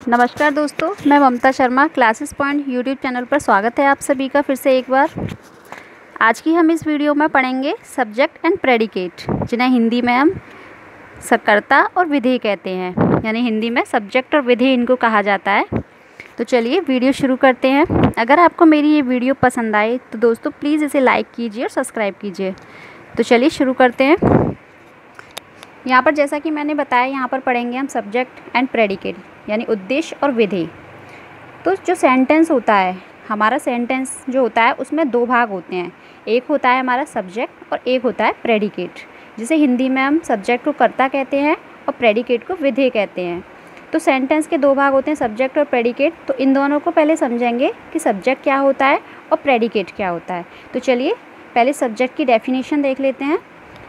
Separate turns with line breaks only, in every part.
नमस्कार दोस्तों, मैं Mamta Sharma classes point YouTube channel पर स्वागत है आप सभी का फिर से एक बार। आज की हम इस वीडियो में पढ़ेंगे सब्जेक्ट एंड प्रेडिकेट, जिन्हें हिंदी में हम कर्ता और विधेय कहते हैं, यानी हिंदी में सब्जेक्ट और विधेय इनको कहा जाता है। तो चलिए वीडियो शुरू करते हैं। अगर आपको मेरी ये वीडियो पसंद आए तो दोस्तों प्लीज़ इसे लाइक कीजिए और सब्सक्राइब कीजिए। तो चलिए शुरू करते हैं। यहाँ पर जैसा कि मैंने बताया, यहाँ पर पढ़ेंगे हम सब्जेक्ट एंड प्रेडिकेट, यानी उद्देश्य और विधेय। तो जो सेंटेंस होता है, हमारा सेंटेंस जो होता है उसमें दो भाग होते हैं। एक होता है हमारा सब्जेक्ट और एक होता है प्रेडिकेट, जिसे हिंदी में हम सब्जेक्ट को कर्ता कहते हैं और प्रेडिकेट को विधेय कहते हैं। तो सेंटेंस के दो भाग होते हैं, सब्जेक्ट और प्रेडिकेट। तो इन दोनों को पहले समझेंगे कि सब्जेक्ट क्या होता है और प्रेडिकेट क्या होता है। तो चलिए पहले सब्जेक्ट की डेफिनेशन देख लेते हैं।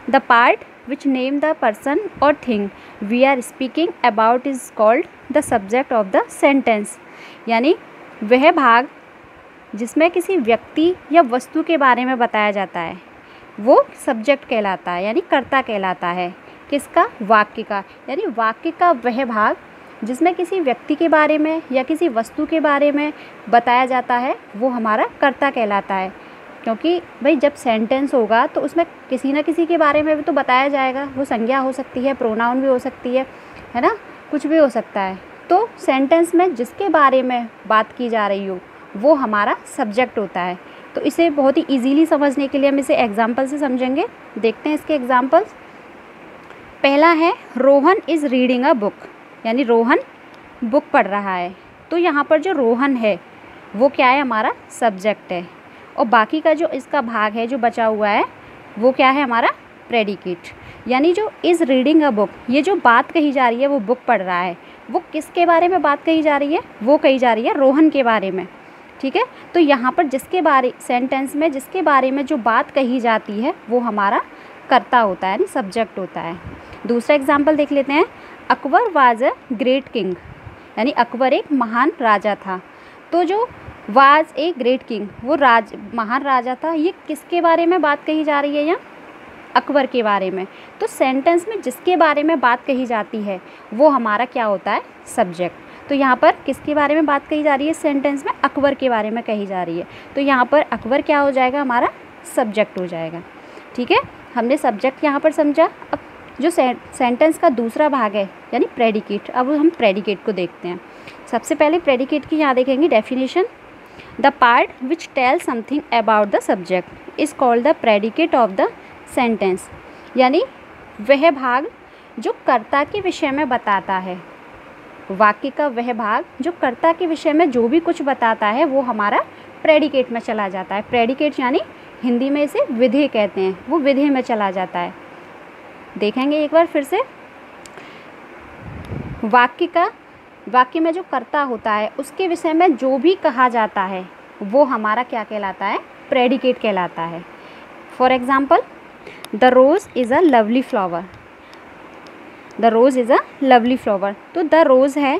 The part which name the person or thing we are speaking about is called the subject of the sentence। यानी वह भाग जिसमें किसी व्यक्ति या वस्तु के बारे में बताया जाता है वो सब्जेक्ट कहलाता है, यानी कर्ता कहलाता है। किसका? वाक्य का। यानी वाक्य का वह भाग जिसमें किसी व्यक्ति के बारे में या किसी वस्तु के बारे में बताया जाता है वो हमारा कर्ता कहलाता है। क्योंकि भाई जब सेंटेंस होगा तो उसमें किसी न किसी के बारे में भी तो बताया जाएगा। वो संज्ञा हो सकती है, प्रोनाउन भी हो सकती है ना, कुछ भी हो सकता है। तो सेंटेंस में जिसके बारे में बात की जा रही हो वो हमारा सब्जेक्ट होता है। तो इसे बहुत ही इजीली समझने के लिए हम इसे एग्जाम्पल से समझेंगे। देखते हैं इसके एग्जाम्पल्स। पहला है Rohan is reading a book, यानी रोहन बुक पढ़ रहा है। तो यहाँ पर जो रोहन है वो क्या है? हमारा सब्जेक्ट है। और बाकी का जो इसका भाग है जो बचा हुआ है वो क्या है? हमारा प्रेडिकेट। यानी जो इज़ रीडिंग अ बुक, ये जो बात कही जा रही है वो बुक पढ़ रहा है, वो किसके बारे में बात कही जा रही है? वो कही जा रही है रोहन के बारे में। ठीक है, तो यहाँ पर जिसके बारे सेंटेंस में जिसके बारे में जो बात कही जाती है वो हमारा कर्ता होता है, यानी सब्जेक्ट होता है। दूसरा एग्जाम्पल देख लेते हैं। Akbar was a great king, यानी अकबर एक महान राजा था। तो जो वाज ए ग्रेट किंग, वो महान राजा था, ये किसके बारे में बात कही जा रही है? यहाँ अकबर के बारे में। तो सेंटेंस में जिसके बारे में बात कही जाती है वो हमारा क्या होता है? सब्जेक्ट। तो यहाँ पर किसके बारे में बात कही जा रही है? सेंटेंस में अकबर के बारे में कही जा रही है। तो यहाँ पर अकबर क्या हो जाएगा? हमारा सब्जेक्ट हो जाएगा। ठीक है, हमने सब्जेक्ट यहाँ पर समझा। अब जो सेंटेंस का दूसरा भाग है यानी प्रेडिकेट, अब हम प्रेडिकेट को देखते हैं। सबसे पहले प्रेडिकेट की यहाँ देखेंगे definition. The part which tells something about the subject is called the predicate of the sentence। यानी वह भाग जो कर्ता के विषय में बताता है, वाक्य का वह भाग जो कर्ता के विषय में जो भी कुछ बताता है वो हमारा प्रेडिकेट में चला जाता है। प्रेडिकेट यानी हिंदी में इसे विधेय कहते हैं, वो विधेय में चला जाता है। देखेंगे एक बार फिर से। वाक्य में जो कर्ता होता है उसके विषय में जो भी कहा जाता है वो हमारा क्या कहलाता है? प्रेडिकेट कहलाता है। For example, the rose is a lovely flower. The rose is a lovely flower. तो द रोज़ है,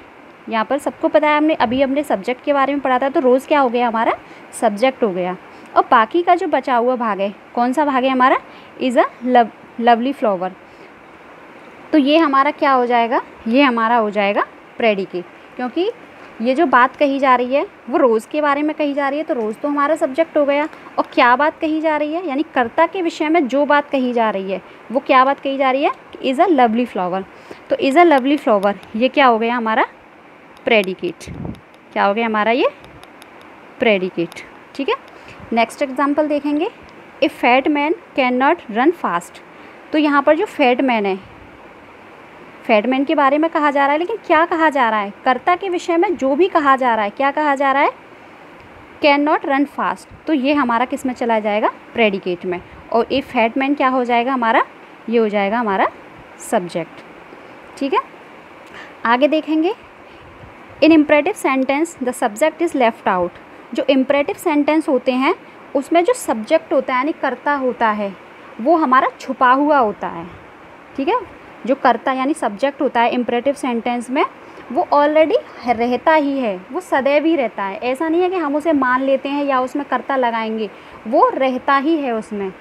यहाँ पर सबको पता है, हमने सब्जेक्ट के बारे में पढ़ा था। तो रोज़ क्या हो गया? हमारा सब्जेक्ट हो गया। और बाकी का जो बचा हुआ भाग है, कौन सा भाग है हमारा? Is a lovely flower. तो ये हमारा क्या हो जाएगा? ये हमारा हो जाएगा प्रेडिकेट। क्योंकि ये जो बात कही जा रही है वो रोज़ के बारे में कही जा रही है, तो रोज़ तो हमारा सब्जेक्ट हो गया। और क्या बात कही जा रही है? यानी कर्ता के विषय में जो बात कही जा रही है वो क्या बात कही जा रही है? Is a lovely flower. तो इज़ अ लवली फ्लावर ये क्या हो गया? हमारा प्रेडिकेट। क्या हो गया हमारा? ये प्रेडिकेट। ठीक है, नेक्स्ट एग्जाम्पल देखेंगे। A fat man can not run fast. तो यहाँ पर जो फैट मैन है, फैट मैन के बारे में कहा जा रहा है, लेकिन क्या कहा जा रहा है? कर्ता के विषय में जो भी कहा जा रहा है, क्या कहा जा रहा है? Can not run fast. तो ये हमारा किस में चला जाएगा? प्रेडिकेट में। और ए फैट मैन क्या हो जाएगा हमारा? ये हो जाएगा हमारा सब्जेक्ट। ठीक है, आगे देखेंगे। In imperative sentence the subject is left out. जो इम्परेटिव सेंटेंस होते हैं उसमें जो सब्जेक्ट होता है यानी कर्ता होता है वो हमारा छुपा हुआ होता है। ठीक है, जो कर्ता यानी सब्जेक्ट होता है इम्परेटिव सेंटेंस में वो ऑलरेडी रहता ही है, वो सदैव ही रहता है। ऐसा नहीं है कि हम उसे मान लेते हैं या उसमें कर्ता लगाएंगे, वो रहता ही है उसमें।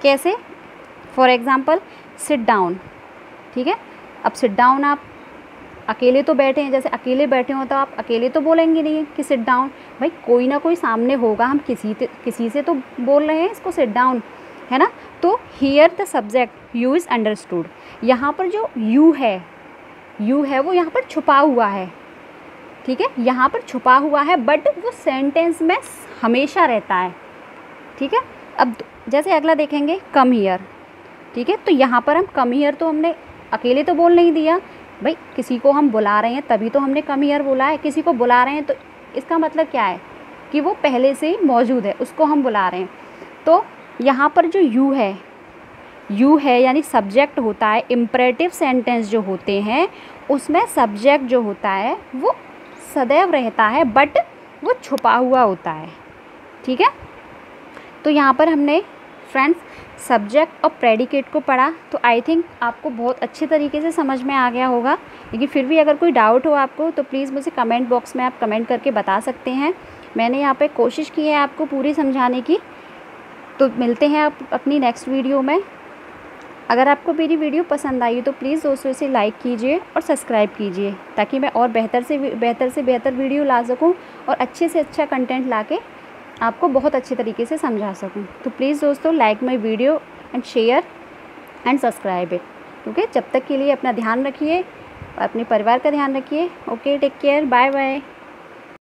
कैसे? For example, sit down. ठीक है, अब सिट डाउन आप अकेले तो बैठे हैं, जैसे अकेले बैठे हो तो आप अकेले तो बोलेंगे नहीं कि सिट डाउन, भाई कोई ना कोई सामने होगा, हम किसी से तो बोल रहे हैं इसको सिट डाउन, है ना। तो here the subject you is understood, यहाँ पर जो यू है वो यहाँ पर छुपा हुआ है, ठीक है, यहाँ पर छुपा हुआ है, बट वो सेंटेंस में हमेशा रहता है, ठीक है। अब जैसे अगला देखेंगे कम हियर, ठीक है, तो यहाँ पर हम कम हियर तो हमने अकेले तो बोल नहीं दिया, भाई किसी को हम बुला रहे हैं तभी तो हमने कम हियर बोला है, किसी को बुला रहे हैं तो इसका मतलब क्या है कि वो पहले से ही मौजूद है, उसको हम बुला रहे हैं। तो यहाँ पर जो यू है यानी सब्जेक्ट होता है, इम्परेटिव सेंटेंस जो होते हैं उसमें सब्जेक्ट जो होता है वो सदैव रहता है, बट वो छुपा हुआ होता है, ठीक है। तो यहाँ पर हमने फ्रेंड्स सब्जेक्ट और प्रेडिकेट को पढ़ा, तो आई थिंक आपको बहुत अच्छे तरीके से समझ में आ गया होगा। लेकिन फिर भी अगर कोई डाउट हो आपको तो प्लीज़ मुझे कमेंट बॉक्स में आप कमेंट करके बता सकते हैं। मैंने यहाँ पे कोशिश की है आपको पूरी समझाने की। तो मिलते हैं आप अपनी नेक्स्ट वीडियो में। अगर आपको मेरी वीडियो पसंद आई तो प्लीज़ दोस्तों इसे लाइक कीजिए और सब्सक्राइब कीजिए, ताकि मैं और बेहतर से बेहतर वीडियो ला सकूं और अच्छे से अच्छा कंटेंट लाके आपको बहुत अच्छे तरीके से समझा सकूं। तो प्लीज़ दोस्तों like my video and share and subscribe it. Okay, जब तक के लिए अपना ध्यान रखिए और अपने परिवार का ध्यान रखिए। Okay, take care, bye bye.